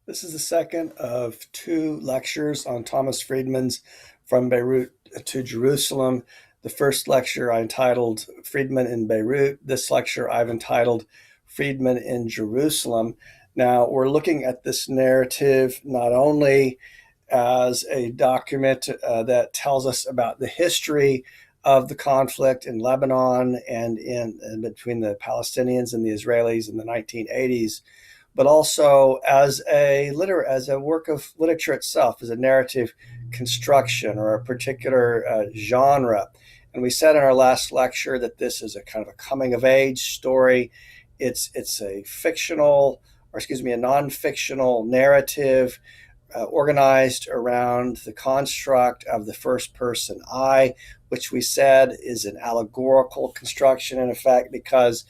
This is the second of two lectures on Thomas Friedman's From Beirut to Jerusalem. The first lecture I entitled Friedman in Beirut. This lecture I've entitled Friedman in Jerusalem. Now, we're looking at this narrative not only as a document that tells us about the history of the conflict in Lebanon and in between the Palestinians and the Israelis in the 1980s, but also as a work of literature itself, as a narrative construction or a particular genre. And we said in our last lecture that this is a kind of a coming of age story. It's a fictional, or excuse me, a non-fictional narrative organized around the construct of the first person I, which we said is an allegorical construction in effect because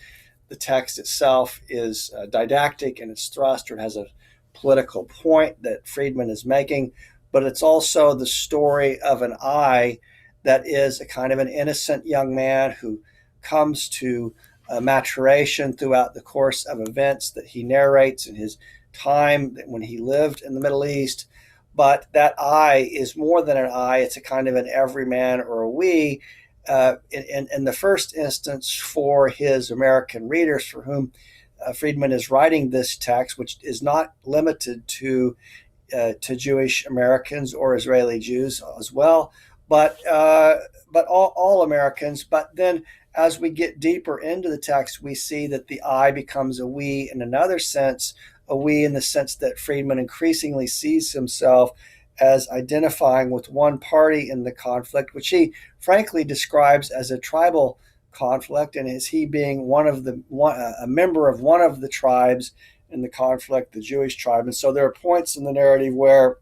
the text itself is didactic in its thrust, or it has a political point that Friedman is making, but it's also the story of an I that is a kind of an innocent young man who comes to maturation throughout the course of events that he narrates in his time when he lived in the Middle East. But that I is more than an I, it's a kind of an everyman or a we. In the first instance, for his American readers for whom Friedman is writing this text, which is not limited to Jewish Americans or Israeli Jews as well, but all Americans. But then, as we get deeper into the text, we see that the I becomes a we in another sense, a we in the sense that Friedman increasingly sees himself as identifying with one party in the conflict, which he frankly describes as a tribal conflict, and as he being a member of one of the tribes in the conflict, the Jewish tribe. And so there are points in the narrative where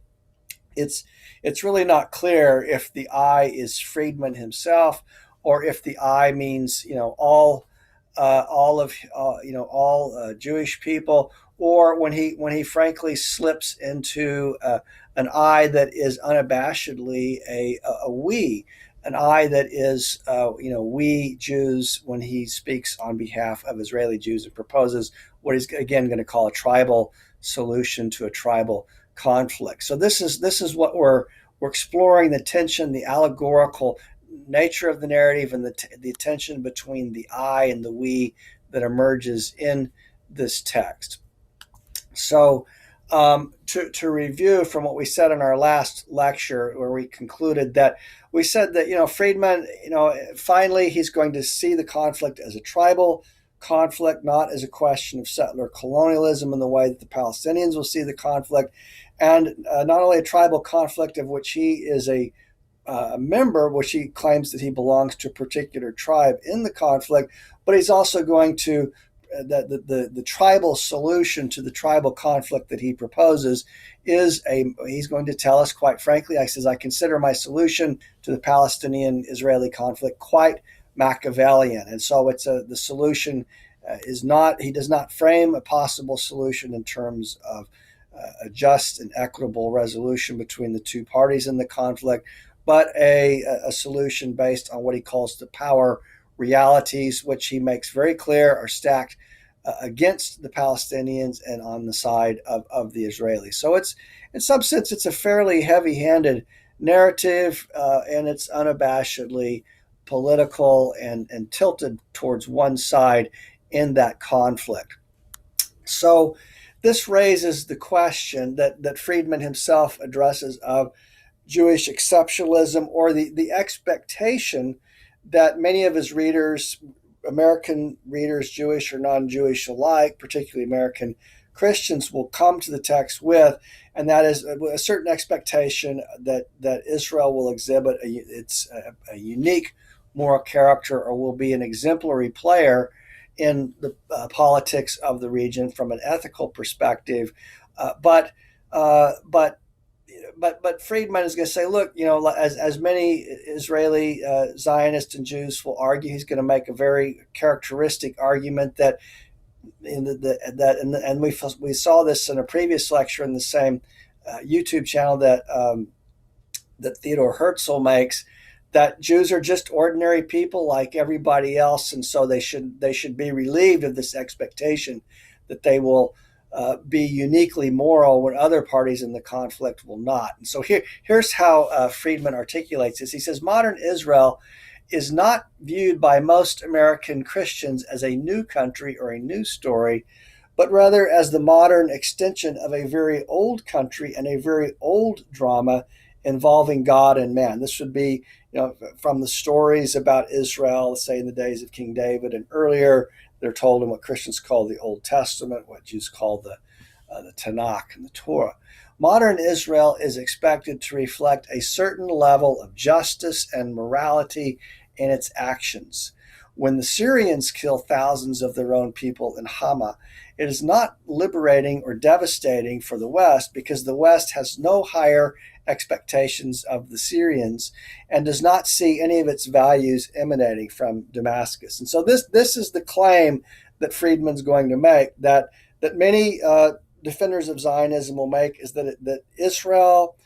it's it's really not clear if the I is Friedman himself, or if the I means all Jewish people, or when he frankly slips into an I that is unabashedly a we, an I that is we Jews, when he speaks on behalf of Israeli Jews and proposes what he's again going to call a tribal solution to a tribal conflict. So this is what we're exploring: the tension, the allegorical nature of the narrative, and the tension between the I and the we that emerges in this text. So, to review from what we said in our last lecture, where we concluded that we said that Friedman, finally he's going to see the conflict as a tribal conflict, not as a question of settler colonialism in the way that the Palestinians will see the conflict, and not only a tribal conflict of which he is a member, which he claims that he belongs to a particular tribe in the conflict, but he's also going to the tribal solution to the tribal conflict that he proposes he's going to tell us, quite frankly, I consider my solution to the Palestinian-Israeli conflict quite Machiavellian. And so the solution is not, he does not frame a possible solution in terms of a just and equitable resolution between the two parties in the conflict, but a solution based on what he calls the power realities, which he makes very clear are stacked against the Palestinians and on the side of the Israelis. So it's, in some sense, it's a fairly heavy-handed narrative, and it's unabashedly political and tilted towards one side in that conflict. So this raises the question that Friedman himself addresses of Jewish exceptionalism, or the expectation that many of his readers, American readers, Jewish or non-Jewish alike, particularly American Christians, will come to the text with, and that is a certain expectation that Israel will exhibit a unique moral character, or will be an exemplary player in the politics of the region from an ethical perspective. But Friedman is going to say, look, as many Israeli Zionists and Jews will argue, he's going to make a very characteristic argument that we saw this in a previous lecture in the same YouTube channel that Theodor Herzl makes, that Jews are just ordinary people like everybody else, and so they should be relieved of this expectation that they will be uniquely moral when other parties in the conflict will not. And so here's how Friedman articulates this. He says modern Israel is not viewed by most American Christians as a new country or a new story, but rather as the modern extension of a very old country and a very old drama involving God and man. This would be, from the stories about Israel, say in the days of King David and earlier. They're told in what Christians call the Old Testament, what Jews call the Tanakh and the Torah. Modern Israel is expected to reflect a certain level of justice and morality in its actions. When the Syrians kill thousands of their own people in Hama, it is not liberating or devastating for the West because the West has no higher expectations of the Syrians and does not see any of its values emanating from Damascus. And so this is the claim that Friedman's going to make, that many defenders of Zionism will make, is that Israel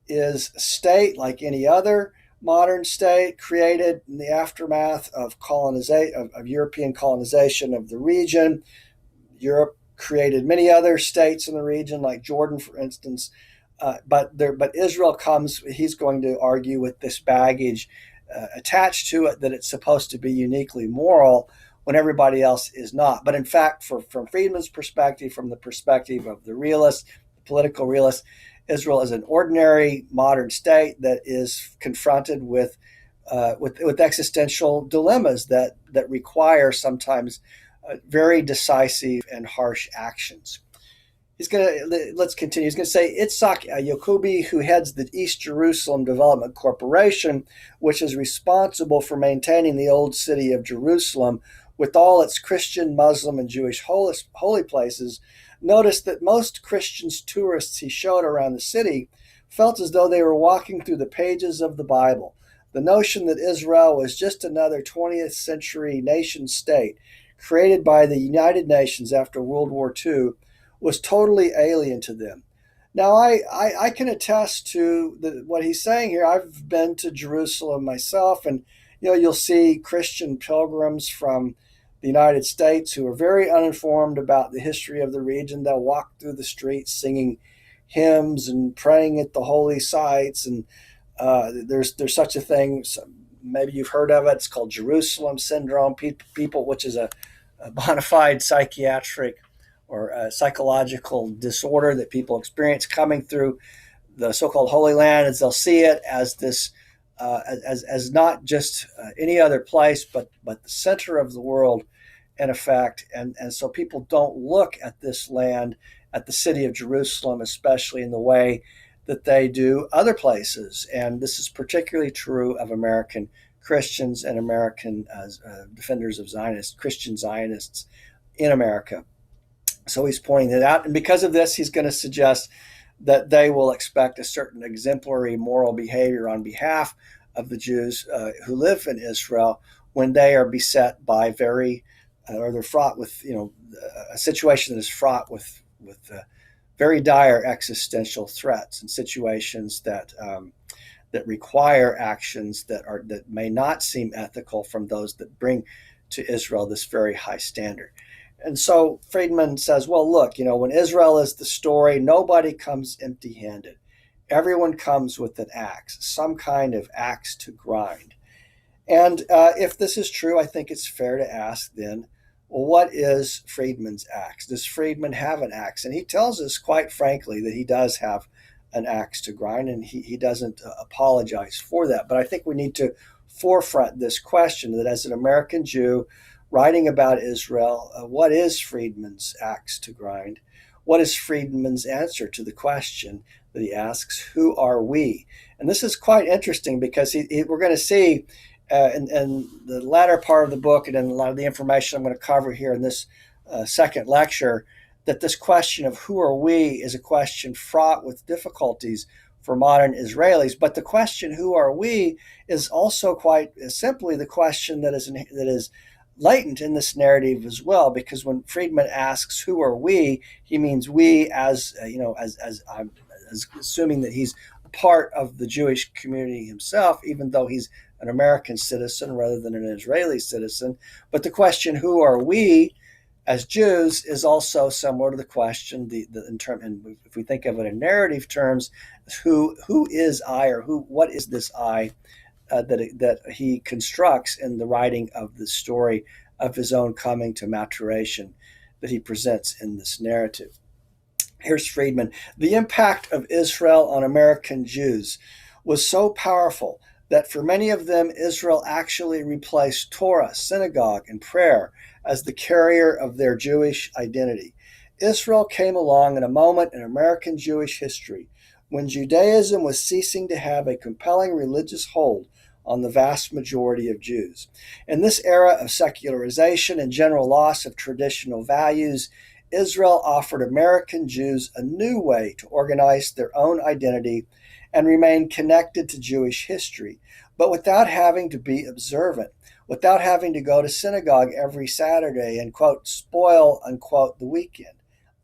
is a state like any other modern state created in the aftermath of colonization, of European colonization of the region. Europe created many other states in the region, like Jordan, for instance. But Israel comes, he's going to argue, with this baggage attached to it, that it's supposed to be uniquely moral when everybody else is not. But in fact, from Friedman's perspective, from the perspective of the realist, the political realist, Israel is an ordinary modern state that is confronted with existential dilemmas that require sometimes very decisive and harsh actions. Let's continue. He's going to say Itzhak Yacobi, who heads the East Jerusalem Development Corporation, which is responsible for maintaining the old city of Jerusalem with all its Christian, Muslim, and Jewish holy places, noticed that most Christians tourists he showed around the city felt as though they were walking through the pages of the Bible. The notion that Israel was just another 20th century nation state created by the United Nations after World War II was totally alien to them. Now, I can attest to what he's saying here. I've been to Jerusalem myself, and you'll see Christian pilgrims from the United States who are very uninformed about the history of the region. They'll walk through the streets singing hymns and praying at the holy sites. And there's such a thing. Maybe you've heard of it. It's called Jerusalem syndrome. People, which is a bona fide psychiatric or psychological disorder that people experience coming through the so-called Holy Land, as they'll see it as this, as not just any other place, but the center of the world, in effect. And so people don't look at this land, at the city of Jerusalem, especially in the way that they do other places. And this is particularly true of American Christians and American defenders of Zionists, Christian Zionists in America. So he's pointing that out. And because of this, he's going to suggest that they will expect a certain exemplary moral behavior on behalf of the Jews who live in Israel when they are beset by or they're fraught with, a situation that is fraught with very dire existential threats and situations that require actions that may not seem ethical from those that bring to Israel this very high standard. And so Friedman says, well, look, when Israel is the story, nobody comes empty-handed. Everyone comes with an axe, some kind of axe to grind. And if this is true, I think it's fair to ask then, well, what is Friedman's axe? Does Friedman have an axe? And he tells us quite frankly that he does have an axe to grind, and he doesn't apologize for that. But I think we need to forefront this question that as an American Jew writing about Israel, what is Friedman's axe to grind? What is Friedman's answer to the question that he asks, who are we? And this is quite interesting because we're going to see in the latter part of the book and in a lot of the information I'm going to cover here in this second lecture, that this question of who are we is a question fraught with difficulties for modern Israelis. But the question, who are we, is also quite simply the question that is latent in this narrative as well, because when Friedman asks who are we, he means we as assuming that he's a part of the Jewish community himself, even though he's an American citizen rather than an Israeli citizen. But the question, who are we, as Jews is also similar to the question, and if we think of it in narrative terms, who is I, or what is this I that he constructs in the writing of the story of his own coming to maturation that he presents in this narrative. Here's Friedman. The impact of Israel on American Jews was so powerful that for many of them, Israel actually replaced Torah, synagogue, and prayer as the carrier of their Jewish identity. Israel came along in a moment in American Jewish history when Judaism was ceasing to have a compelling religious hold on the vast majority of Jews. In this era of secularization and general loss of traditional values, Israel offered American Jews a new way to organize their own identity and remain connected to Jewish history, but without having to be observant, without having to go to synagogue every Saturday and, quote, spoil, unquote, the weekend.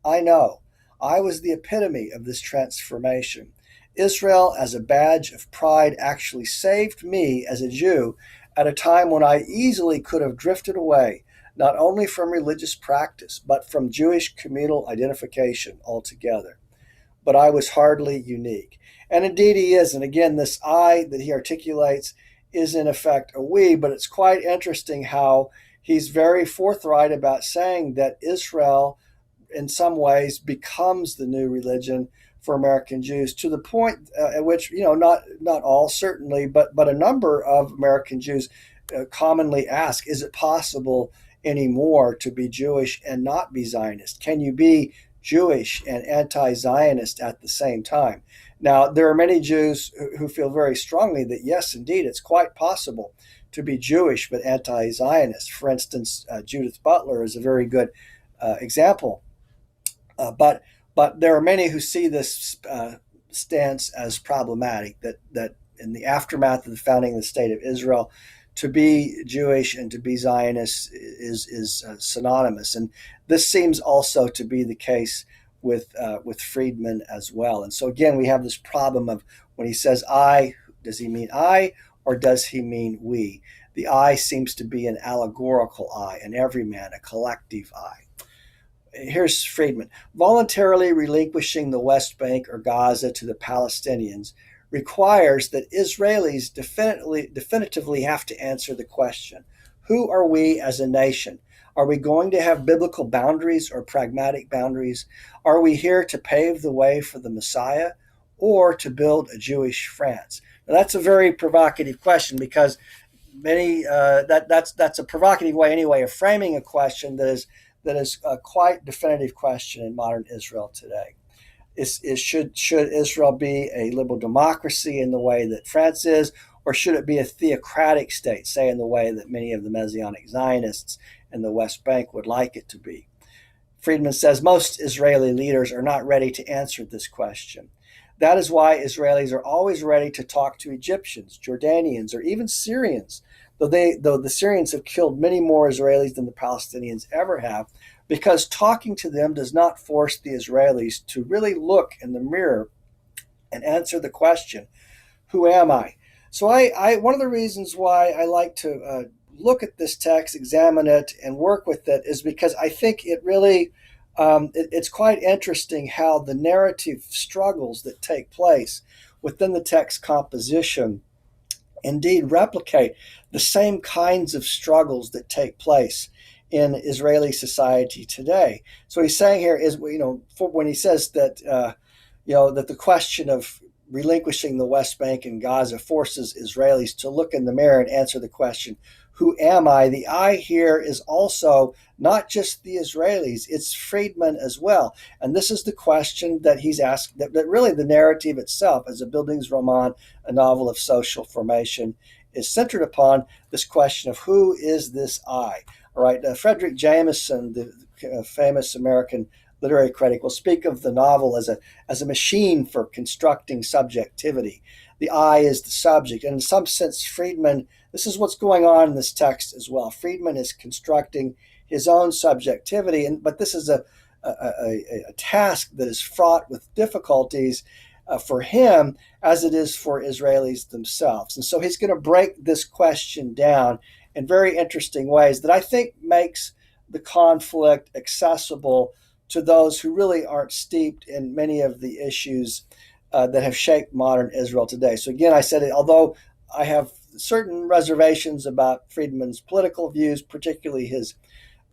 I know. I was the epitome of this transformation. Israel, as a badge of pride, actually saved me as a Jew at a time when I easily could have drifted away, not only from religious practice, but from Jewish communal identification altogether. But I was hardly unique. And indeed he is. And again, this I that he articulates is in effect a we, but it's quite interesting how he's very forthright about saying that Israel, in some ways, becomes the new religion for American Jews, to the point at which, not all certainly, but a number of American Jews commonly ask, is it possible anymore to be Jewish and not be Zionist? Can you be Jewish and anti-Zionist at the same time? Now, there are many Jews who feel very strongly that, yes, indeed, it's quite possible to be Jewish but anti-Zionist. For instance, Judith Butler is a very good example. But there are many who see this stance as problematic, that in the aftermath of the founding of the State of Israel, to be Jewish and to be Zionist is synonymous. And this seems also to be the case with Friedman as well. And so again, we have this problem of when he says I, does he mean I or does he mean we? The I seems to be an allegorical I, an everyman, a collective I. Here's Friedman. Voluntarily relinquishing the West Bank or Gaza to the Palestinians requires that Israelis definitively have to answer the question, who are we as a nation? Are we going to have biblical boundaries or pragmatic boundaries? Are we here to pave the way for the Messiah or to build a Jewish France? Now, that's a very provocative question, because that's a provocative way anyway of framing a question that is a quite definitive question in modern Israel today. Should Israel be a liberal democracy in the way that France is, or should it be a theocratic state, say in the way that many of the Messianic Zionists in the West Bank would like it to be? Friedman says most Israeli leaders are not ready to answer this question. That is why Israelis are always ready to talk to Egyptians, Jordanians, or even Syrians, though the Syrians have killed many more Israelis than the Palestinians ever have, because talking to them does not force the Israelis to really look in the mirror and answer the question, who am I? So one of the reasons why I like to look at this text, examine it, and work with it is because I think it really, it's quite interesting how the narrative struggles that take place within the text composition indeed replicate the same kinds of struggles that take place in Israeli society today. So he's saying here is, when he says that, that the question of relinquishing the West Bank and Gaza forces Israelis to look in the mirror and answer the question, who am I? The I here is also not just the Israelis, it's Friedman as well. And this is the question that he's asked, that really the narrative itself, as a Bildungsroman, a novel of social formation, is centered upon this question of who is this I? All right, Frederick Jameson, the famous American literary critic, will speak of the novel as a machine for constructing subjectivity. The I is the subject. And in some sense, Friedman, this is what's going on in this text as well. Friedman is constructing his own subjectivity, but this is a task that is fraught with difficulties for him as it is for Israelis themselves. And so he's going to break this question down in very interesting ways that I think makes the conflict accessible to those who really aren't steeped in many of the issues that have shaped modern Israel today. So again, I said, although I have certain reservations about Friedman's political views, particularly his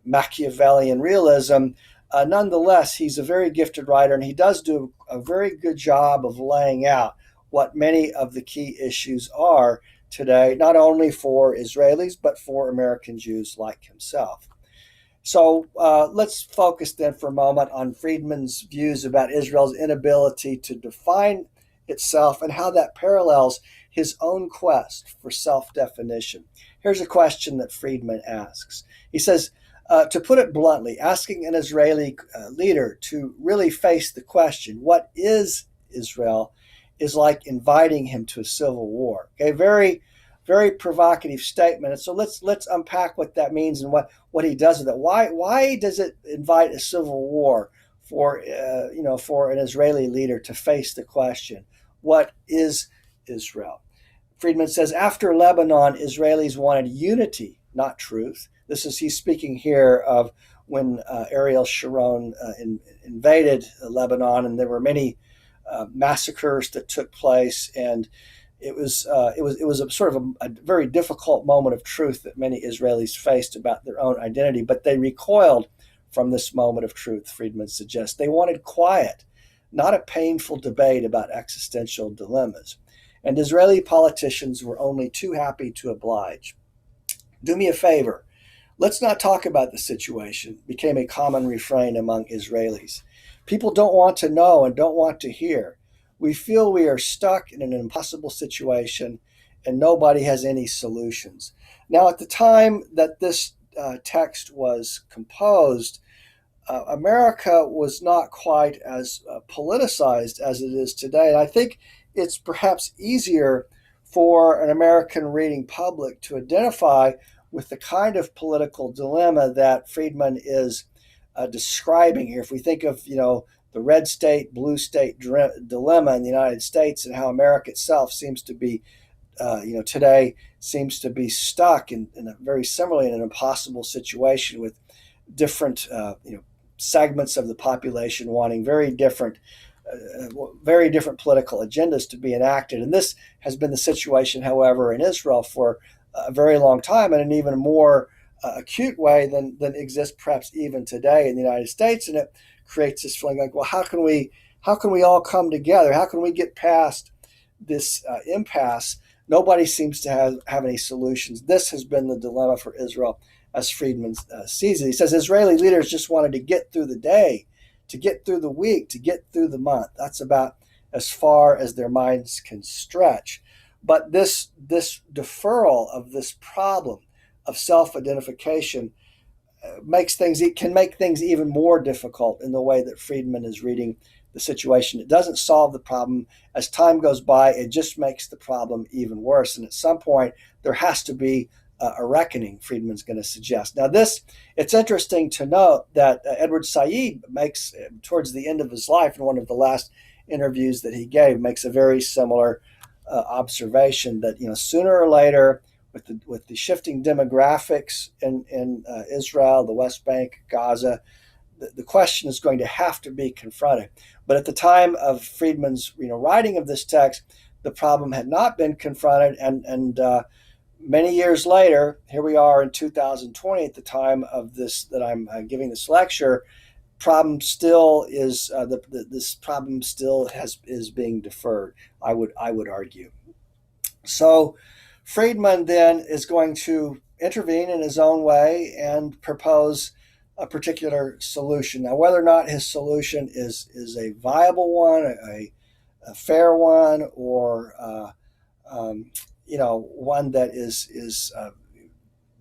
Machiavellian realism, nonetheless, he's a very gifted writer, and he does do a very good job of laying out what many of the key issues are today, not only for Israelis, but for American Jews like himself. So let's focus then for a moment on Friedman's views about Israel's inability to define itself and how that parallels his own quest for self definition. Here's a question that Friedman asks. He says, to put it bluntly, asking an Israeli leader to really face the question, what is Israel, is like inviting him to a civil war. Okay, very, very provocative statement. And so let's unpack what that means and what he does with it. Why does it invite a civil war for for an Israeli leader to face the question, what is Israel? Friedman says, after Lebanon, Israelis wanted unity, not truth. He's speaking here of when Ariel Sharon invaded Lebanon, and there were many massacres that took place, and it was a sort of a very difficult moment of truth that many Israelis faced about their own identity. But they recoiled from this moment of truth, Friedman suggests. They wanted quiet, not a painful debate about existential dilemmas. And Israeli politicians were only too happy to oblige. Do me a favor. Let's not talk about the situation, became a common refrain among Israelis. People don't want to know and don't want to hear. We feel we are stuck in an impossible situation and nobody has any solutions. Now, at the time that this text was composed, America was not quite as politicized as it is today. And I think it's perhaps easier for an American reading public to identify with the kind of political dilemma that Friedman is describing here. If we think of, the red state, blue state dilemma in the United States and how America itself seems to be, today seems to be stuck in a very similarly in an impossible situation with different, segments of the population wanting very different political agendas to be enacted. And this has been the situation, however, in Israel for a very long time, and in an even more acute way than exists perhaps even today in the United States. And it creates this feeling like, well, how can we all come together? How can we get past this impasse? Nobody seems to have any solutions. This has been the dilemma for Israel as Friedman sees it. He says Israeli leaders just wanted to get through the day, to get through the week, to get through the month. That's about as far as their minds can stretch. But this deferral of this problem of self-identification can make things even more difficult in the way that Friedman is reading the situation. It doesn't solve the problem. As time goes by, it just makes the problem even worse. And at some point, there has to be a reckoning, Friedman's going to suggest. Now, it's interesting to note that Edward Said makes, towards the end of his life, in one of the last interviews that he gave, makes a very similar observation that sooner or later, with the shifting demographics in Israel, the West Bank, Gaza, the question is going to have to be confronted. But at the time of Friedman's writing of this text, the problem had not been confronted, and many years later, here we are in 2020 at the time of this that I'm giving this lecture. Problem still is this problem still is being deferred. I would argue. So Friedman then is going to intervene in his own way and propose a particular solution. Now, whether or not his solution is a viable one, a fair one, or one that is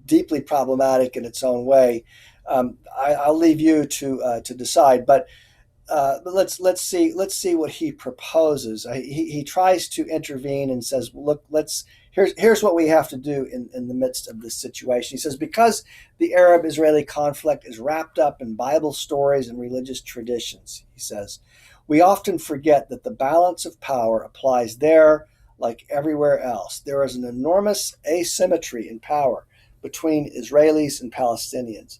deeply problematic in its own way, I'll leave you to decide. But let's see what he proposes. He tries to intervene and says, "Look, here's what we have to do in the midst of this situation." He says, because the Arab-Israeli conflict is wrapped up in Bible stories and religious traditions, he says, we often forget that the balance of power applies there like everywhere else. There is an enormous asymmetry in power between Israelis and Palestinians.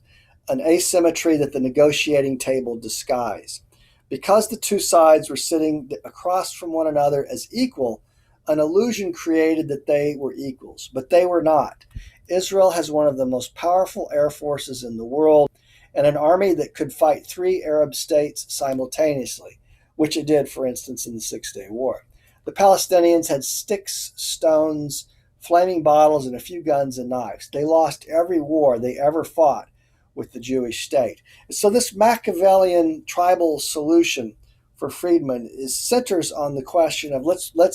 an asymmetry that the negotiating table disguised. Because the two sides were sitting across from one another as equal, an illusion created that they were equals, but they were not. Israel has one of the most powerful air forces in the world and an army that could fight three Arab states simultaneously, which it did, for instance, in the Six-Day War. The Palestinians had sticks, stones, flaming bottles, and a few guns and knives. They lost every war they ever fought with the Jewish state. So this Machiavellian tribal solution for Friedman centers on the question of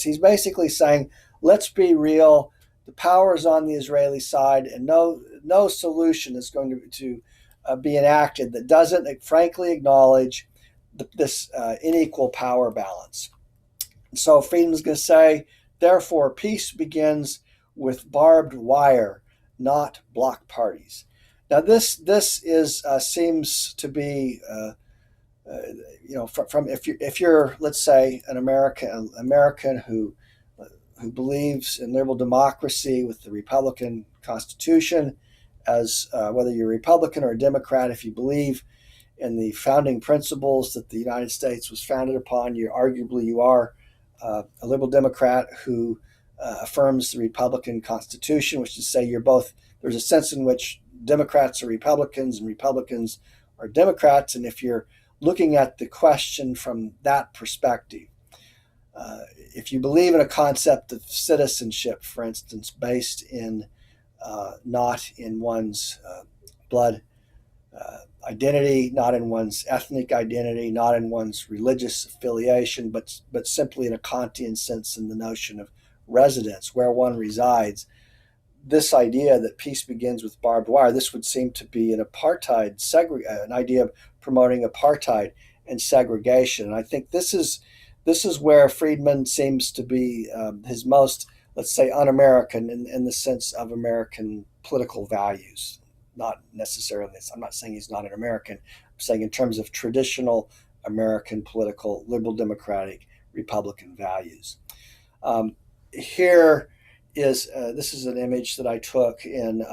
he's basically saying, let's be real, the power is on the Israeli side, and no solution is going to be enacted that doesn't frankly acknowledge this unequal power balance. And so Friedman's going to say, therefore, peace begins with barbed wire, not block parties. Now, this is seems to be, from if you're let's say an American who believes in liberal democracy with the Republican Constitution, as whether you're a Republican or a Democrat, if you believe in the founding principles that the United States was founded upon, you are a liberal Democrat who affirms the Republican Constitution, which is to say there's a sense in which Democrats are Republicans and Republicans are Democrats. And if you're looking at the question from that perspective, if you believe in a concept of citizenship, for instance, based in not in one's blood identity, not in one's ethnic identity, not in one's religious affiliation, but simply in a Kantian sense in the notion of residence, where one resides, this idea that peace begins with barbed wire, this would seem to be an idea of promoting apartheid and segregation. And I think this is where Friedman seems to be his most, let's say, un-American in the sense of American political values. Not necessarily, I'm not saying he's not an American, I'm saying in terms of traditional American political, liberal democratic, Republican values. Here is this is an image that I took in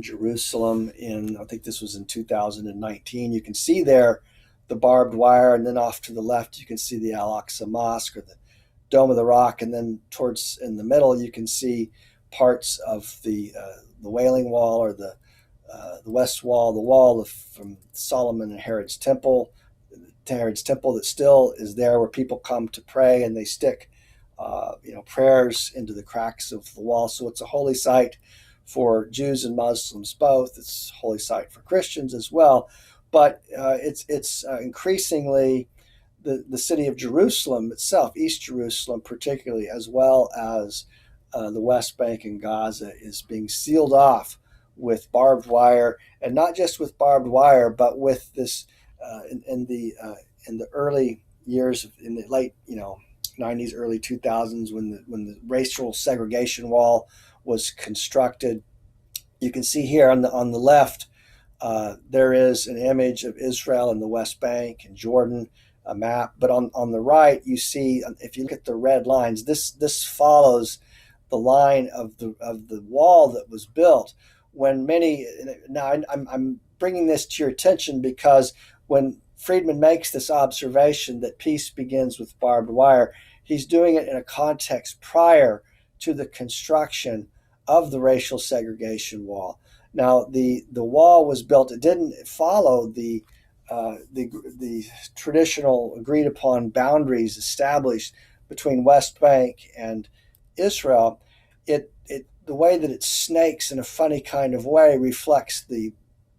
Jerusalem I think this was in 2019. You can see there the barbed wire, and then off to the left you can see the Al-Aqsa Mosque or the Dome of the Rock, and then towards in the middle you can see parts of the Wailing Wall or the West Wall, the wall from Solomon and Herod's temple that still is there, where people come to pray and they stick prayers into the cracks of the wall. So it's a holy site for Jews and Muslims both. It's a holy site for Christians as well. But it's increasingly the city of Jerusalem itself, East Jerusalem particularly, as well as the West Bank and Gaza, is being sealed off with barbed wire, and not just with barbed wire, but with this in the early years, in the late 90s, early 2000s, when the racial segregation wall was constructed. You can see here on the left, there is an image of Israel and the West Bank and Jordan, a map. But on the right, you see, if you look at the red lines, this follows the line of the wall that was built when I'm bringing this to your attention because when Friedman makes this observation that peace begins with barbed wire, he's doing it in a context prior to the construction of the racial segregation wall. Now, the wall was built; it didn't follow the traditional agreed upon boundaries established between West Bank and Israel. The way that it snakes in a funny kind of way reflects the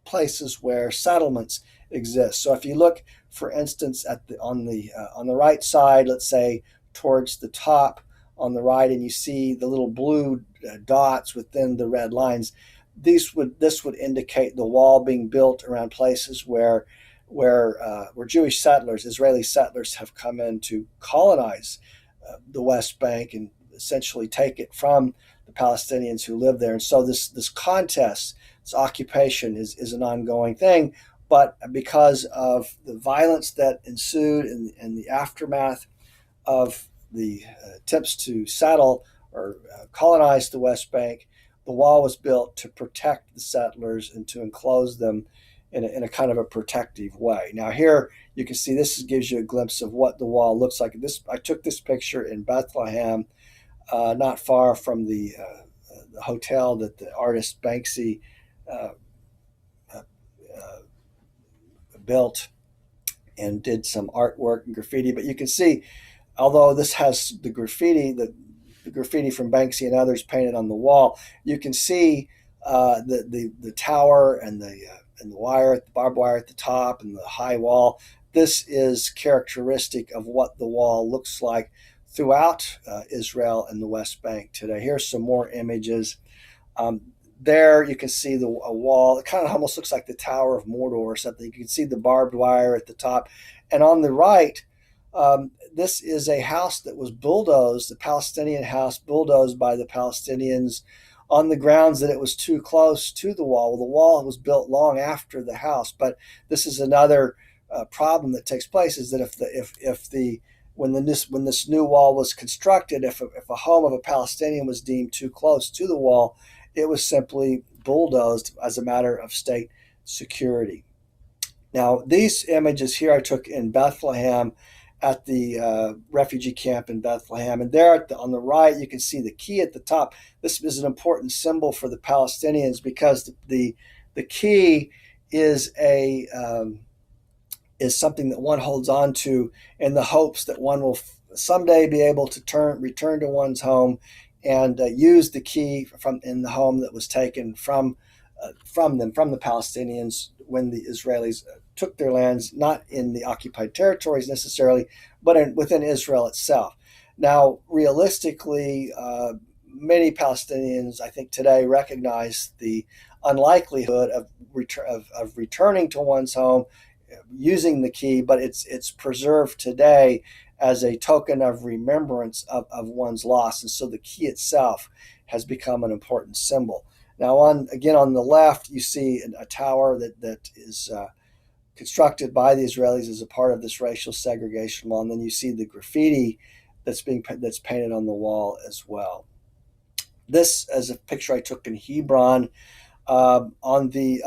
places where settlements exist. So if you look, for instance, on the right side, let's say towards the top on the right, and you see the little blue dots within the red lines, this would indicate the wall being built around places where Jewish settlers, Israeli settlers, have come in to colonize the West Bank and essentially take it from the Palestinians who live there. And so this contest, this occupation is an ongoing thing. But because of the violence that ensued in the aftermath of the attempts to settle or colonize the West Bank, The wall was built to protect the settlers and to enclose them in a kind of a protective way. Now here you can see this gives you a glimpse of what the wall looks like. I took this picture in Bethlehem, not far from the hotel that the artist Banksy uh, uh, built and did some artwork and graffiti. But you can see, although this has the graffiti from Banksy and others painted on the wall, you can see the tower and the wire, the barbed wire at the top, and the high wall. This is characteristic of what the wall looks like throughout Israel and the West Bank today. Here's some more images. Um, there you can see a wall. It kind of almost looks like the Tower of Mordor or something. You can see the barbed wire at the top. And on the right, this is a house that was bulldozed, a Palestinian house bulldozed by the Palestinians on the grounds that it was too close to the wall. Well, the wall was built long after the house, but this is another problem that takes place: is that if the when this new wall was constructed, if a home of a Palestinian was deemed too close to the wall, it was simply bulldozed as a matter of state security. Now, these images here I took in Bethlehem at the refugee camp in Bethlehem. And there on the right, you can see the key at the top. This is an important symbol for the Palestinians because the key is is something that one holds on to in the hopes that one will someday be able to return to one's home and use the key from in the home that was taken from the Palestinians when the Israelis took their lands, not in the occupied territories necessarily, but within Israel itself. Now, realistically, many Palestinians, I think, today recognize the unlikelihood of returning to one's home using the key, but it's preserved today as a token of remembrance of one's loss, and so the key itself has become an important symbol. Now, on the left, you see a tower that is constructed by the Israelis as a part of this racial segregation law, and then you see the graffiti that's painted on the wall as well. This is a picture I took in Hebron. On the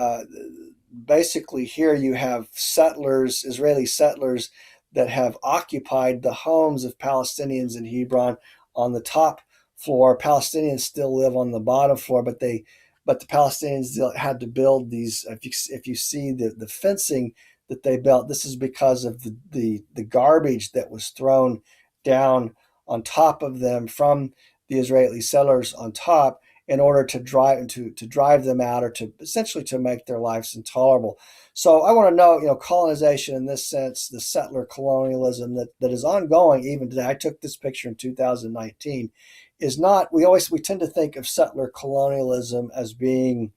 basically here you have settlers, Israeli settlers, that have occupied the homes of Palestinians in Hebron on the top floor. Palestinians still live on the bottom floor, but the Palestinians had to build these. If you see the fencing that they built, this is because of the garbage that was thrown down on top of them from the Israeli settlers on top in order to drive them out, or to essentially to make their lives intolerable. So I want to know, colonization in this sense, the settler colonialism that is ongoing even today. I took this picture in 2019. Is not we tend to think of settler colonialism as being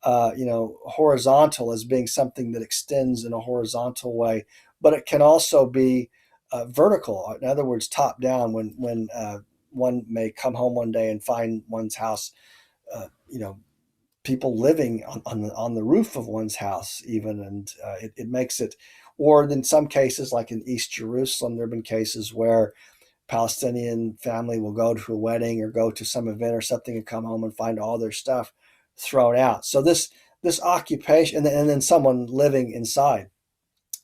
horizontal, as being something that extends in a horizontal way, but it can also be vertical. In other words, top down. When one may come home one day and find one's house, people living on the roof of one's house, even, and it makes it. Or in some cases, like in East Jerusalem, there have been cases where Palestinian family will go to a wedding or go to some event or something and come home and find all their stuff thrown out. So this occupation, and then someone living inside.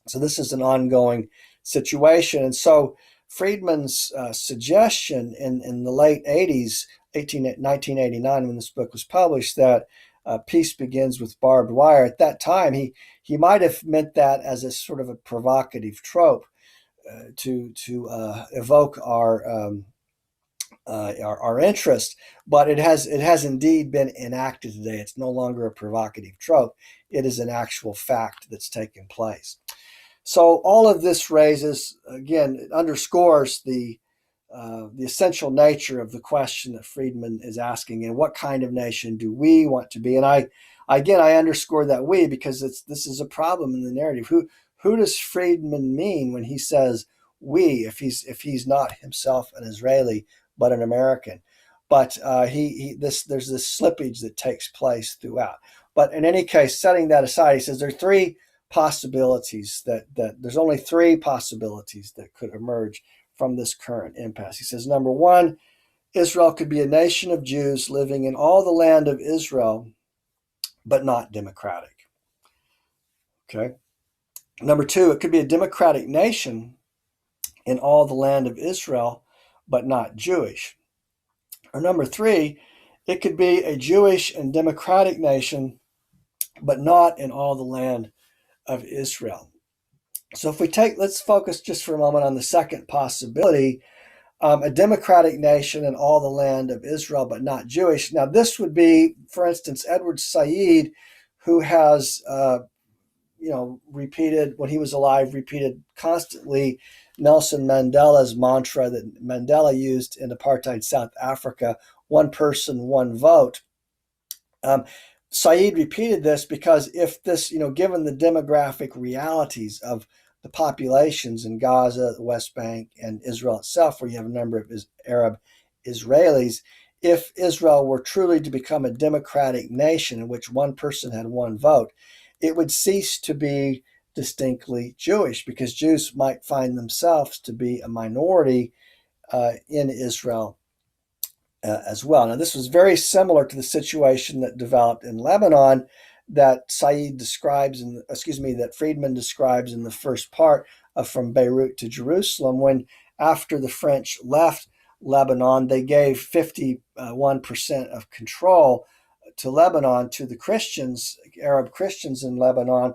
So this is an ongoing situation. And so Friedman's suggestion in the late 80s, 1989, when this book was published, that peace begins with barbed wire. At that time, he might have meant that as a sort of a provocative trope to evoke our interest, but it has indeed been enacted today. It's no longer a provocative trope; it is an actual fact that's taken place. So all of this it underscores the essential nature of the question that Friedman is asking, and what kind of nation do we want to be? And I underscore that we, because this is a problem in the narrative. Who does Friedman mean when he says we, if he's not himself an Israeli but an American? But there's this slippage that takes place throughout. But in any case, setting that aside, he says there are three possibilities that there's only three possibilities that could emerge from this current impasse. He says, number one, Israel could be a nation of Jews living in all the land of Israel, but not democratic. Okay. Number two, it could be a democratic nation in all the land of Israel, but not Jewish. Or number three, it could be a Jewish and democratic nation, but not in all the land of Israel. So if we let's focus just for a moment on the second possibility, a democratic nation in all the land of Israel, but not Jewish. Now, this would be, for instance, Edward Said, who has, repeated, when he was alive, repeated constantly Nelson Mandela's mantra that Mandela used in apartheid South Africa, one person, one vote. Said repeated this because if this, given the demographic realities of the populations in Gaza, the West Bank, and Israel itself, where you have a number of Arab Israelis, if Israel were truly to become a democratic nation in which one person had one vote, it would cease to be distinctly Jewish, because Jews might find themselves to be a minority in Israel as well. Now, this was very similar to the situation that developed in Lebanon that that Friedman describes in the first part of From Beirut to Jerusalem, when after the French left Lebanon, they gave 51% of control to Lebanon to the Christians, Arab Christians in Lebanon.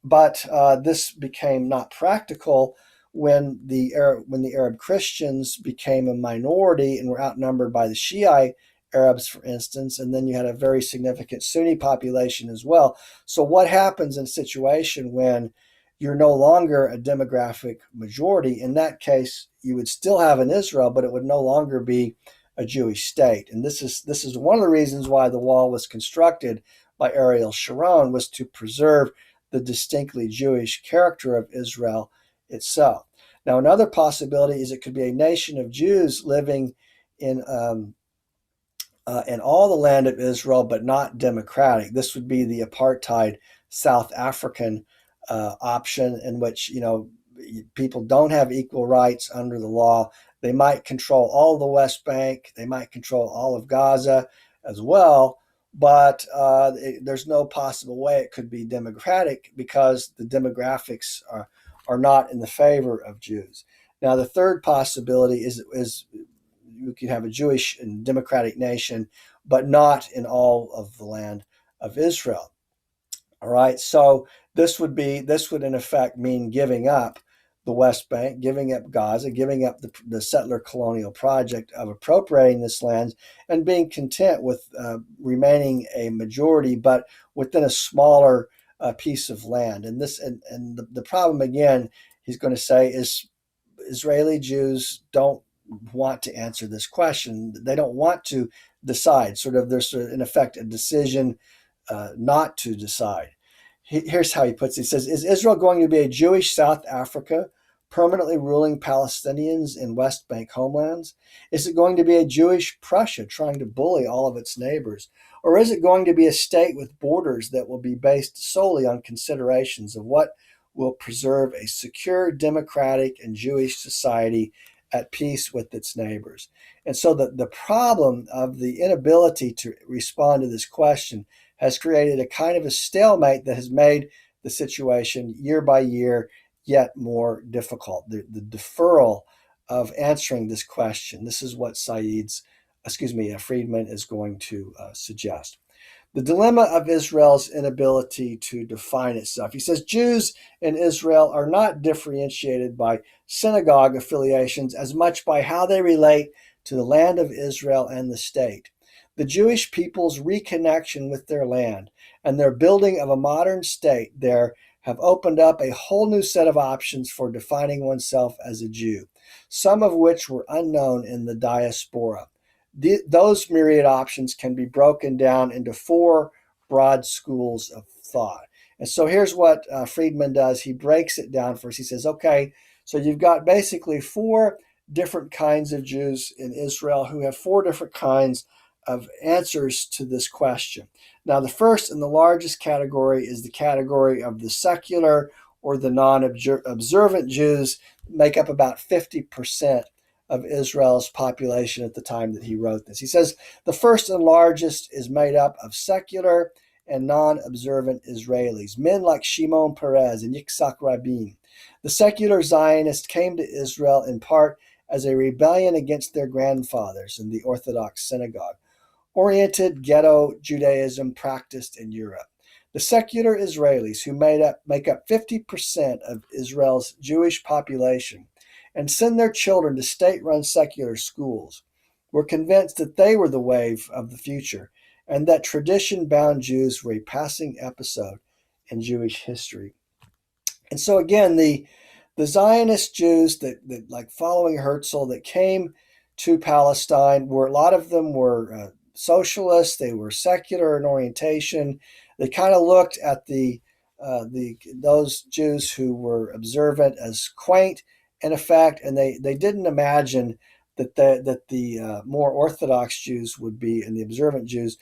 But this became not practical when the Arab Christians became a minority and were outnumbered by the Shiite Arabs, for instance, and then you had a very significant Sunni population as well. So what happens in a situation when you're no longer a demographic majority? In that case, you would still have an Israel, but it would no longer be a Jewish state. And this is one of the reasons why the wall was constructed by Ariel Sharon, was to preserve the distinctly Jewish character of Israel itself. Now, another possibility is it could be a nation of Jews living in all the land of Israel, but not democratic. This would be the apartheid South African option, in which people don't have equal rights under the law. They might control all of the West Bank. They might control all of Gaza as well. But there's no possible way it could be democratic, because the demographics are not in the favor of Jews. Now, the third possibility is you could have a Jewish and democratic nation, but not in all of the land of Israel. All right, so this would in effect mean giving up the West Bank, giving up Gaza, giving up the settler colonial project of appropriating this land, and being content with remaining a majority, but within a smaller piece of land. And the problem, again, he's going to say, is Israeli Jews don't want to answer this question. They don't want to decide. There's in effect a decision not to decide. Here's how he puts it. He says, is Israel going to be a Jewish South Africa, permanently ruling Palestinians in West Bank homelands? Is it going to be a Jewish Prussia trying to bully all of its neighbors? Or is it going to be a state with borders that will be based solely on considerations of what will preserve a secure, democratic, and Jewish society at peace with its neighbors? And so the problem of the inability to respond to this question has created a kind of a stalemate that has made the situation year by year yet more difficult. The deferral of answering this question. This is what Friedman is going to suggest. The dilemma of Israel's inability to define itself. He says Jews in Israel are not differentiated by synagogue affiliations as much by how they relate to the land of Israel and the state. The Jewish people's reconnection with their land and their building of a modern state there have opened up a whole new set of options for defining oneself as a Jew, some of which were unknown in the diaspora. Those myriad options can be broken down into four broad schools of thought. And so here's what Friedman does. He breaks it down for us. He says, okay, so you've got basically four different kinds of Jews in Israel who have four different kinds of answers to this question. Now, the first and the largest category is the category of the secular or the non-observant Jews, make up about 50% of Israel's population at the time that he wrote this. He says the first and largest is made up of secular and non-observant Israelis, men like Shimon Peres and Yitzhak Rabin. The secular Zionists came to Israel in part as a rebellion against their grandfathers in the Orthodox synagogue, oriented ghetto Judaism practiced in Europe. The secular Israelis, who make up 50% of Israel's Jewish population and send their children to state-run secular schools, were convinced that they were the wave of the future and that tradition-bound Jews were a passing episode in Jewish history. And so again, the Zionist Jews that like following Herzl that came to Palestine, were a lot of them were socialists. They were secular in orientation. They kind of looked at those Jews who were observant as quaint in effect, and they didn't imagine that the more Orthodox Jews would be, and the observant Jews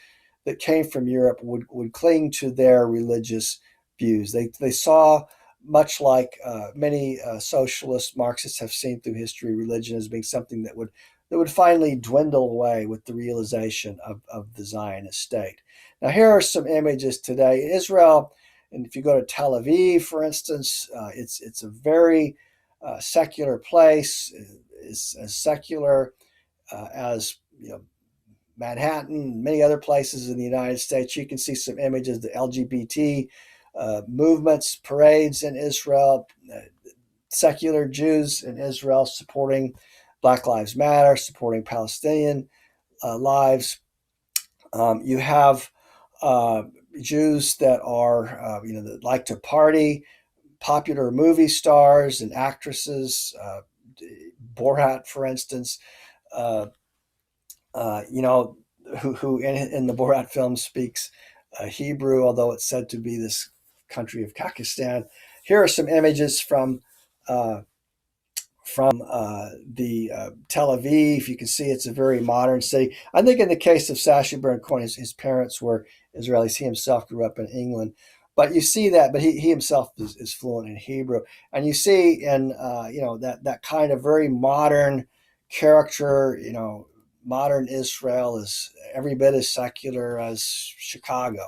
that came from Europe would cling to their religious views. They saw, much like many socialist Marxists have seen through history, religion as being something that would finally dwindle away with the realization of the Zionist state. Now, here are some images today. Israel, and if you go to Tel Aviv, for instance, it's a very secular place. It's as secular as Manhattan and many other places in the United States. You can see some images of the LGBT movements, parades in Israel, secular Jews in Israel supporting Black Lives Matter, supporting Palestinian lives. You have Jews that are, that like to party, popular movie stars and actresses, Borat, for instance, who in the Borat film speaks Hebrew, although it's said to be this country of Pakistan. Here are some images from the Tel Aviv. You can see it's a very modern city. I think in the case of Sacha Baron Cohen, his parents were Israelis. He himself grew up in England. But you see that, but he himself is fluent in Hebrew. And you see in, that kind of very modern character, modern Israel is every bit as secular as Chicago.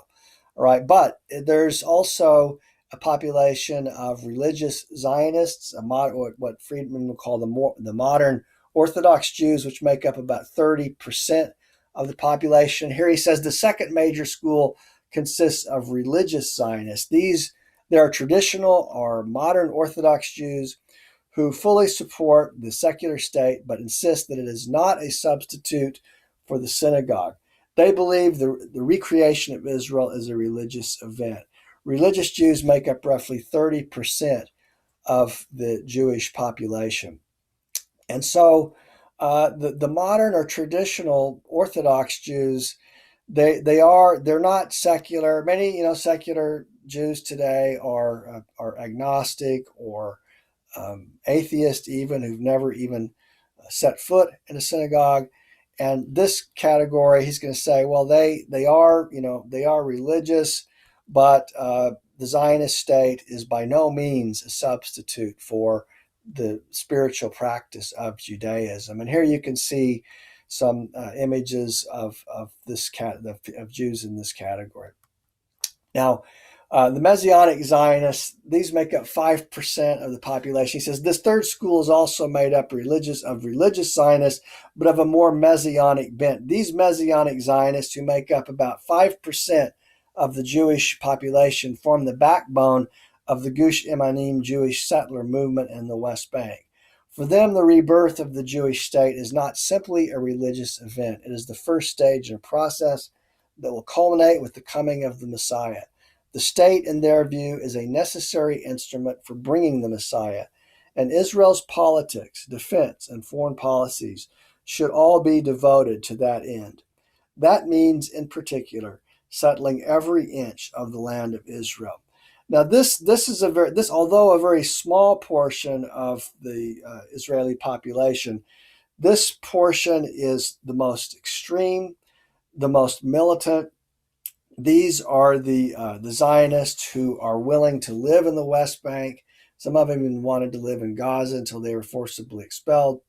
All right. But there's also a population of religious Zionists, what Friedman would call the modern Orthodox Jews, which make up about 30% of the population. Here he says the second major school consists of religious Zionists. There are traditional or modern Orthodox Jews who fully support the secular state but insist that it is not a substitute for the synagogue. They believe the recreation of Israel is a religious event. Religious Jews make up roughly 30% of the Jewish population. And so the modern or traditional Orthodox Jews, they're not secular. Many secular Jews today are agnostic or atheist, even, who've never even set foot in a synagogue. And this category, he's going to say, well, they are religious, but the Zionist state is by no means a substitute for the spiritual practice of Judaism. And here you can see some images of Jews in this category. Now, the Messianic Zionists, these make up 5% of the population. He says this third school is also made up of religious Zionists, but of a more Messianic bent. These Messianic Zionists, who make up about 5% of the Jewish population, form the backbone of the Gush Emanim Jewish settler movement in the West Bank. For them, the rebirth of the Jewish state is not simply a religious event. It is the first stage in a process that will culminate with the coming of the Messiah. The state, in their view, is a necessary instrument for bringing the Messiah, and Israel's politics, defense, and foreign policies should all be devoted to that end. That means, in particular, settling every inch of the land of Israel. Now, this is although a very small portion of the Israeli population, this portion is the most extreme, the most militant. These are the Zionists who are willing to live in the West Bank. Some of them even wanted to live in Gaza until they were forcibly expelled.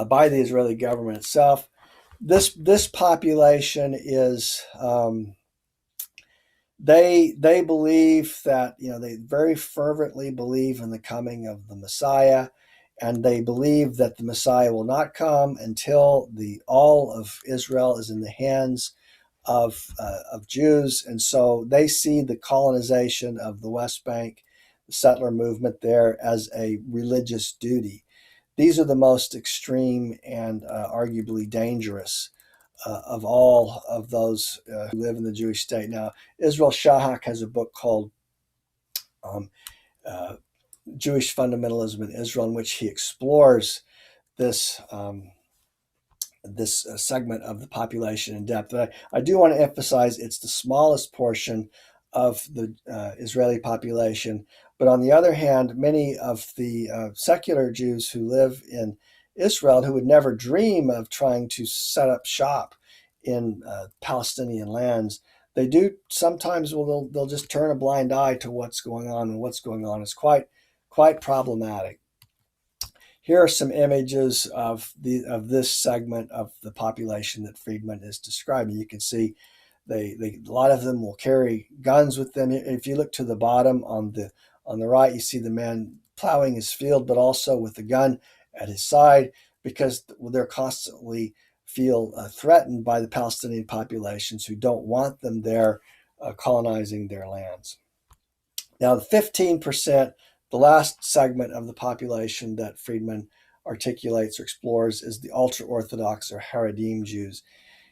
by the Israeli government itself. This population is they believe that, they very fervently believe in the coming of the Messiah, and they believe that the Messiah will not come until the all of Israel is in the hands of Jews. And so they see the colonization of the West Bank, the settler movement there, as a religious duty. These are the most extreme and arguably dangerous of all of those who live in the Jewish state. Now, Israel Shahak has a book called um, uh, Jewish Fundamentalism in Israel, in which he explores this segment of the population in depth. But I do want to emphasize it's the smallest portion of the Israeli population. But on the other hand, many of the secular Jews who live in Israel, who would never dream of trying to set up shop in Palestinian lands, they do sometimes, well, they'll just turn a blind eye to what's going on, and what's going on is quite problematic. Here are some images of this segment of the population that Friedman is describing. You can see a lot of them will carry guns with them. If you look to the bottom on the right, you see the man plowing his field, but also with the gun at his side, because they're constantly feel threatened by the Palestinian populations who don't want them there colonizing their lands. Now, the 15%, the last segment of the population that Friedman articulates or explores, is the ultra-Orthodox or Haredim Jews.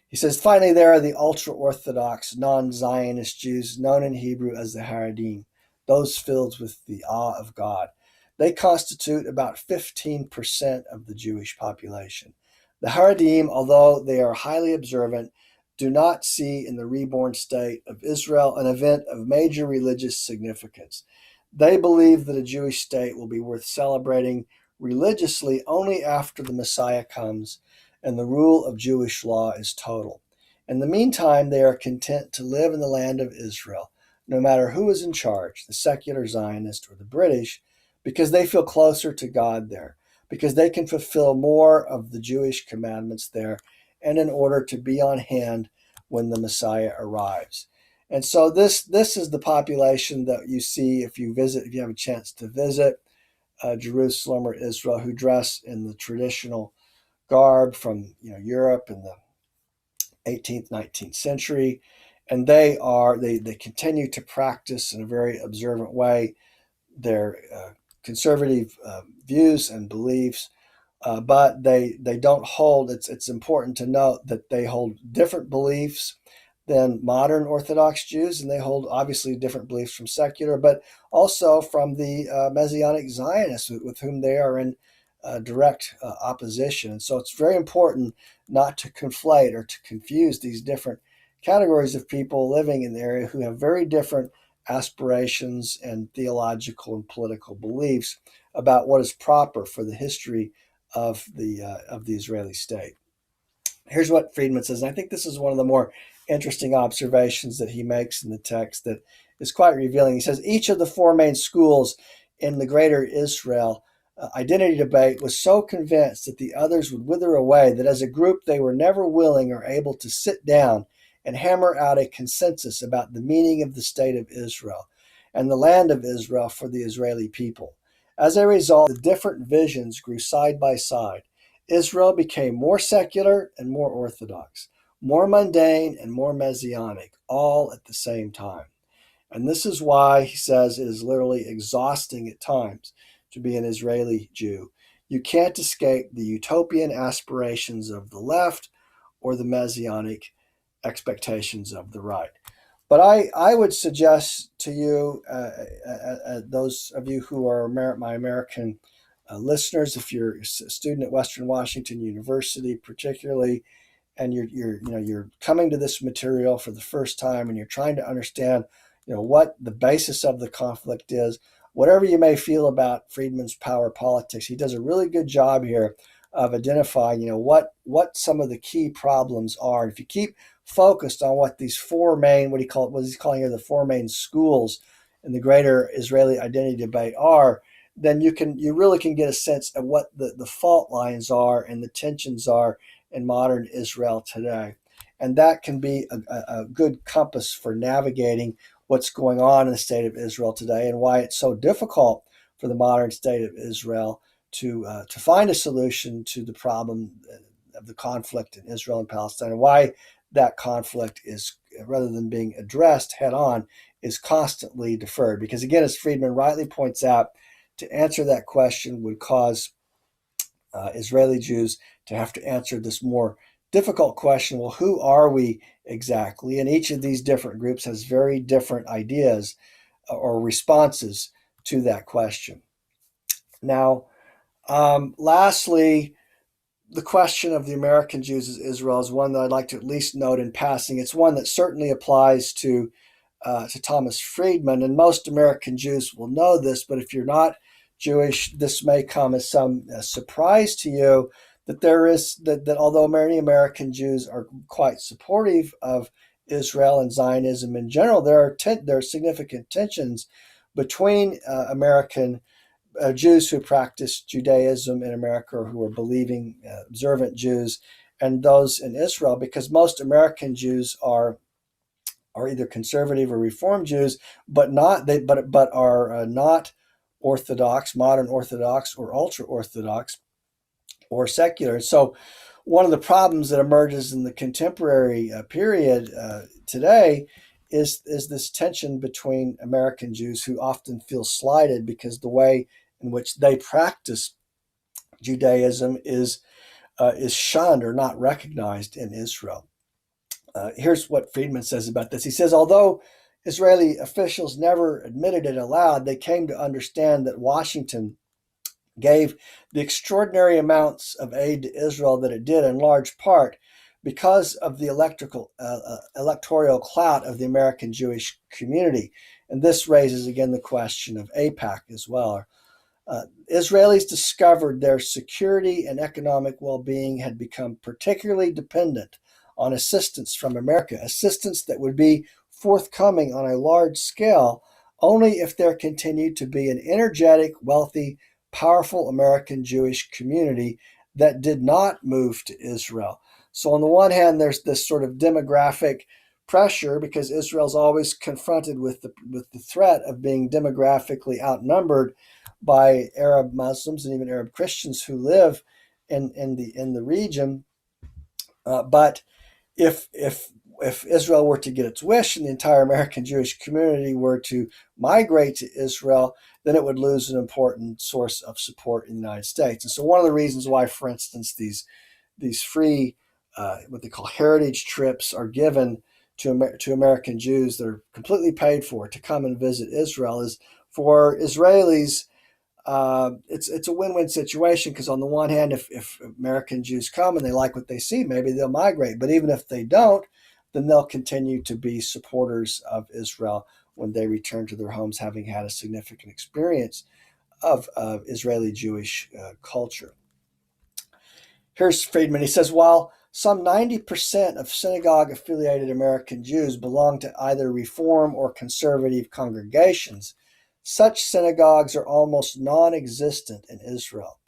He says, finally, there are the ultra-Orthodox, non-Zionist Jews, known in Hebrew as the Haredim, those filled with the awe of God. They constitute about 15% of the Jewish population. The Haredim, although they are highly observant, do not see in the reborn state of Israel an event of major religious significance. They believe that a Jewish state will be worth celebrating religiously only after the Messiah comes and the rule of Jewish law is total. In the meantime, they are content to live in the land of Israel, no matter who is in charge, the secular Zionist or the British, because they feel closer to God there, because they can fulfill more of the Jewish commandments there, and in order to be on hand when the Messiah arrives. And so this is the population that you see if you have a chance to visit Jerusalem or Israel, who dress in the traditional garb from Europe in the 18th, 19th century, and they continue to practice in a very observant way their conservative views and beliefs. But they don't hold. It's important to note that they hold different beliefs than modern Orthodox Jews, and they hold obviously different beliefs from secular, but also from the Messianic Zionists with whom they are in direct opposition. And so it's very important not to conflate or to confuse these different categories of people living in the area who have very different aspirations and theological and political beliefs about what is proper for the history of the Israeli state. Here's what Friedman says, and I think this is one of the more interesting observations that he makes in the text that is quite revealing. He says, each of the four main schools in the greater Israel identity debate was so convinced that the others would wither away that as a group they were never willing or able to sit down and hammer out a consensus about the meaning of the state of Israel and the land of Israel for the Israeli people. As a result, the different visions grew side by side. Israel became more secular and more orthodox, more mundane and more messianic, all at the same time. And this is why, he says, it is literally exhausting at times to be an Israeli Jew. You can't escape the utopian aspirations of the left or the messianic expectations of the right. But I would suggest to you, those of you who are my American listeners, if you're a student at Western Washington University, particularly, and you're coming to this material for the first time and you're trying to understand what the basis of the conflict is, whatever you may feel about Friedman's power politics, he does a really good job here of identifying what some of the key problems are. And if you keep focused on what these four main, what he's calling here the four main schools in the greater Israeli identity debate are, then you really can get a sense of what the fault lines are and the tensions are in modern Israel today. And that can be a good compass for navigating what's going on in the state of Israel today and why it's so difficult for the modern state of Israel to find a solution to the problem of the conflict in Israel and Palestine, and why that conflict is, rather than being addressed head on, is constantly deferred. Because again, as Friedman rightly points out, to answer that question would cause Israeli Jews to have to answer this more difficult question. Well, who are we exactly? And each of these different groups has very different ideas or responses to that question. Now, lastly, the question of the American Jews as Israel is one that I'd like to at least note in passing. It's one that certainly applies to Thomas Friedman, and most American Jews will know this, but if you're not Jewish, this may come as some surprise to you that that although many American Jews are quite supportive of Israel and Zionism in general, there are significant tensions between American Jews who practice Judaism in America or who are believing, observant Jews, and those in Israel, because most American Jews are either conservative or Reform Jews, but are not Orthodox, modern Orthodox, or ultra Orthodox, or secular. So, one of the problems that emerges in the contemporary period today is this tension between American Jews who often feel slighted because the way in which they practice Judaism is shunned or not recognized in Israel. Here's what Friedman says about this. He says, although Israeli officials never admitted it aloud, they came to understand that Washington gave the extraordinary amounts of aid to Israel that it did in large part because of the electoral clout of the American Jewish community. And this raises again the question of AIPAC as well. Israelis discovered their security and economic well-being had become particularly dependent on assistance from America, assistance that would be forthcoming on a large scale only if there continued to be an energetic, wealthy, powerful American Jewish community that did not move to Israel. So on the one hand, there's this sort of demographic pressure because Israel's always confronted with the threat of being demographically outnumbered by Arab Muslims and even Arab Christians who live in the region. But if Israel were to get its wish and the entire American Jewish community were to migrate to Israel, then it would lose an important source of support in the United States. And so one of the reasons why, for instance, these free what they call heritage trips are given to American Jews that are completely paid for to come and visit Israel is for Israelis. It's a win-win situation because on the one hand, if American Jews come and they like what they see, maybe they'll migrate. But even if they don't, then they'll continue to be supporters of Israel when they return to their homes, having had a significant experience of Israeli Jewish culture. Here's Friedman. He says, while some 90% of synagogue-affiliated American Jews belong to either Reform or conservative congregations, such synagogues are almost non-existent in Israel.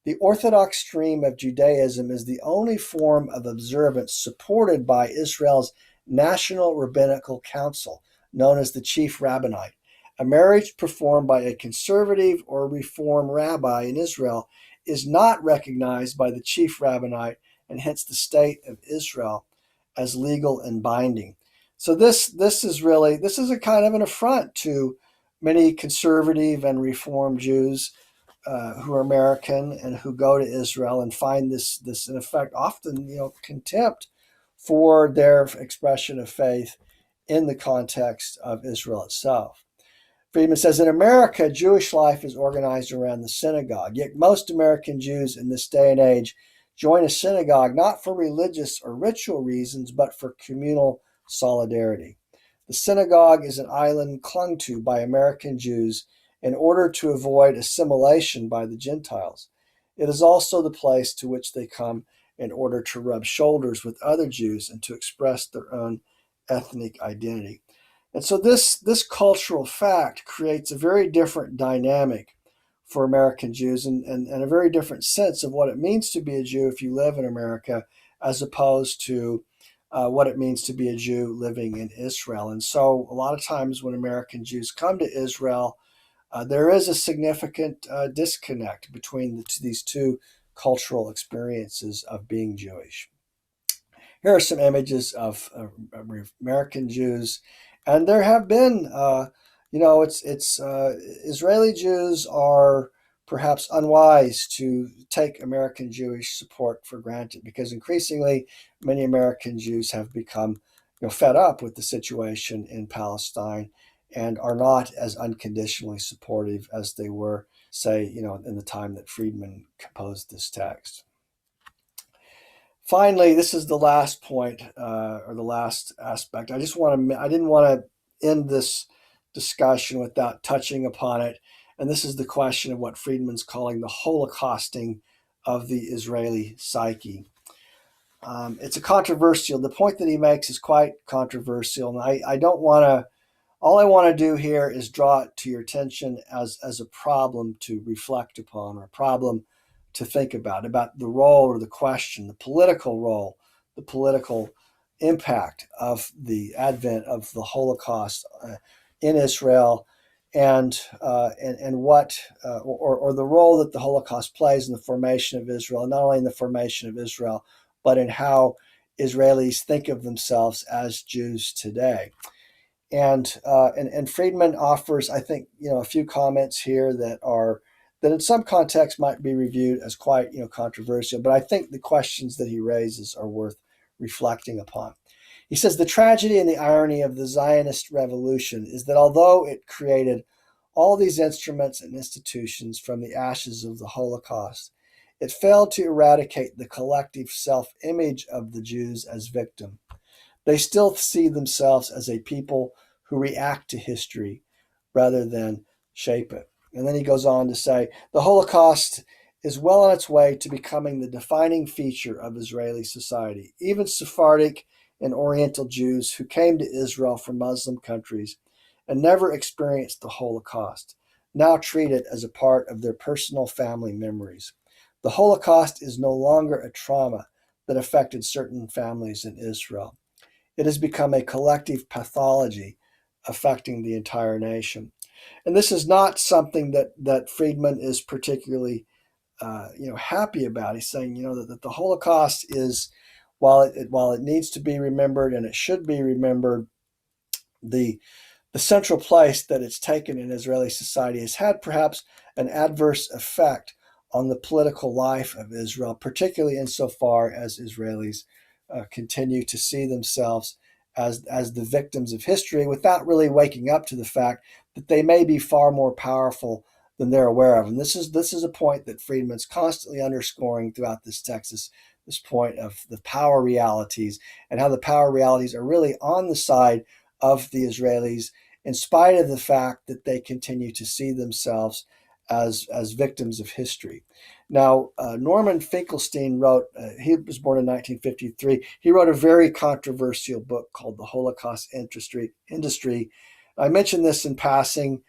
The Orthodox stream of Judaism is the only form of observance supported by Israel's National Rabbinical Council, known as the Chief Rabbinate. A marriage performed by a conservative or Reform rabbi in Israel is not recognized by the Chief Rabbinate and hence the State of Israel as legal and binding. So this is a kind of an affront to many conservative and Reform Jews who are American and who go to Israel and find this in effect often contempt for their expression of faith in the context of Israel itself. Friedman says, in America, Jewish life is organized around the synagogue, yet most American Jews in this day and age join a synagogue not for religious or ritual reasons, but for communal solidarity. The synagogue is an island clung to by American Jews in order to avoid assimilation by the Gentiles. It is also the place to which they come in order to rub shoulders with other Jews and to express their own ethnic identity. And so this cultural fact creates a very different dynamic for American Jews, and a very different sense of what it means to be a Jew if you live in America, as opposed to what it means to be a Jew living in Israel. And so, a lot of times when American Jews come to Israel, there is a significant disconnect between these two cultural experiences of being Jewish. Here are some images of American Jews, and there have been, Israeli Jews are perhaps unwise to take American Jewish support for granted, because increasingly many American Jews have become, fed up with the situation in Palestine and are not as unconditionally supportive as they were, say, in the time that Friedman composed this text. Finally, this is the last point, or the last aspect. I didn't want to end this discussion without touching upon it. And this is the question of what Friedman's calling the holocausting of the Israeli psyche. It's the point that he makes is quite controversial. And I don't want to, all I want to do here is draw it to your attention as a problem to reflect upon, or a problem to think about the role, or the question, the political role, the political impact of the advent of the Holocaust in Israel, and what, or the role that the Holocaust plays in the formation of Israel, not only in the formation of Israel, but in how Israelis think of themselves as Jews today. And Friedman offers, I think, a few comments here that in some contexts might be reviewed as quite, controversial, but I think the questions that he raises are worth reflecting upon. He says the tragedy and the irony of the Zionist revolution is that although it created all these instruments and institutions from the ashes of the Holocaust, it failed to eradicate the collective self-image of the Jews as victim. They still see themselves as a people who react to history rather than shape it. And then he goes on to say, the Holocaust is well on its way to becoming the defining feature of Israeli society. Even Sephardic and Oriental Jews who came to Israel from Muslim countries and never experienced the Holocaust now treat it as a part of their personal family memories. The Holocaust is no longer a trauma that affected certain families in Israel. It has become a collective pathology affecting the entire nation. And this is not something that Friedman is particularly happy about. He's saying, that the Holocaust is, while it needs to be remembered and it should be remembered, the central place that it's taken in Israeli society has had perhaps an adverse effect on the political life of Israel, particularly insofar as Israelis continue to see themselves as the victims of history, without really waking up to the fact that they may be far more powerful than they're aware of. And this is a point that Friedman's constantly underscoring throughout this text, this point of the power realities, and how the power realities are really on the side of the Israelis, in spite of the fact that they continue to see themselves as victims of history. Now, Norman Finkelstein wrote, he was born in 1953, he wrote a very controversial book called The Holocaust Industry. I mentioned this in passing,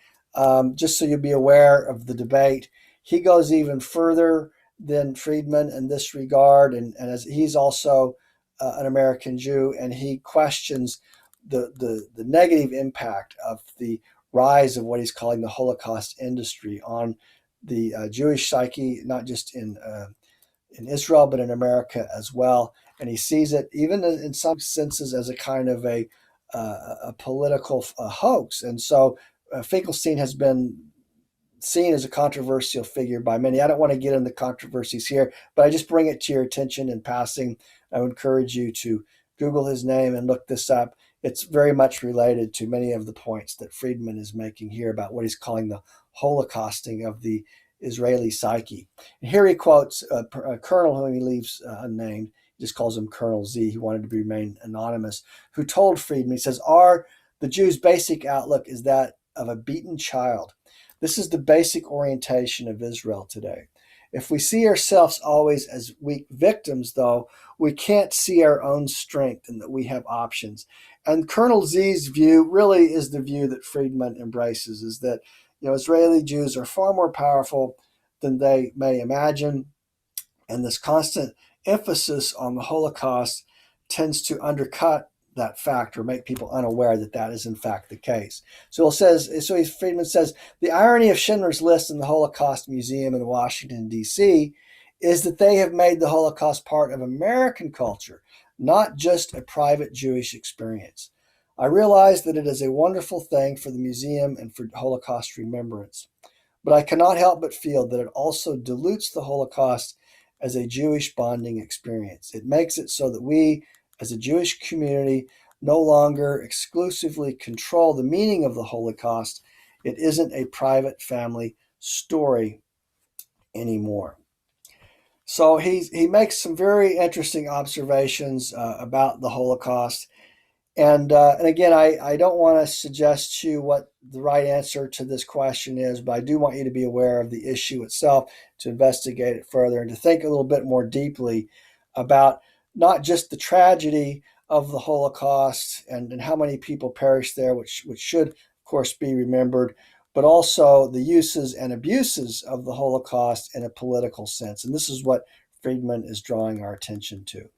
just so you'll be aware of the debate. He goes even further than Friedman in this regard, and as he's also an American Jew, and he questions the negative impact of the rise of what he's calling the Holocaust industry on the Jewish psyche, not just in Israel, but in America as well. And he sees it, even in some senses, as a kind of a political hoax. And so Finkelstein has been seen as a controversial figure by many. I don't want to get into controversies here, but I just bring it to your attention in passing. I would encourage you to Google his name and look this up. It's very much related to many of the points that Friedman is making here about what he's calling the holocausting of the Israeli psyche. And here he quotes a colonel whom he leaves unnamed. He just calls him Colonel Z. He wanted to remain anonymous, who told Friedman, he says, the Jews' basic outlook is that of a beaten child. This is the basic orientation of Israel today. If we see ourselves always as weak victims, though, we can't see our own strength and that we have options. And Colonel Z's view really is the view that Friedman embraces, is that, Israeli Jews are far more powerful than they may imagine, and this constant emphasis on the Holocaust tends to undercut that fact or make people unaware that that is in fact the case. Friedman says, the irony of Schindler's List and the Holocaust Museum in Washington, D.C., is that they have made the Holocaust part of American culture, not just a private Jewish experience. I realize that it is a wonderful thing for the museum and for Holocaust remembrance, but I cannot help but feel that it also dilutes the Holocaust as a Jewish bonding experience. It makes it so that we, as a Jewish community, no longer exclusively control the meaning of the Holocaust. It isn't a private family story anymore. So he makes some very interesting observations about the Holocaust. And again, I don't want to suggest to you what the right answer to this question is, but I do want you to be aware of the issue itself, to investigate it further, and to think a little bit more deeply about not just the tragedy of the Holocaust and how many people perished there, which should, of course, be remembered, but also the uses and abuses of the Holocaust in a political sense. And this is what Friedman is drawing our attention to.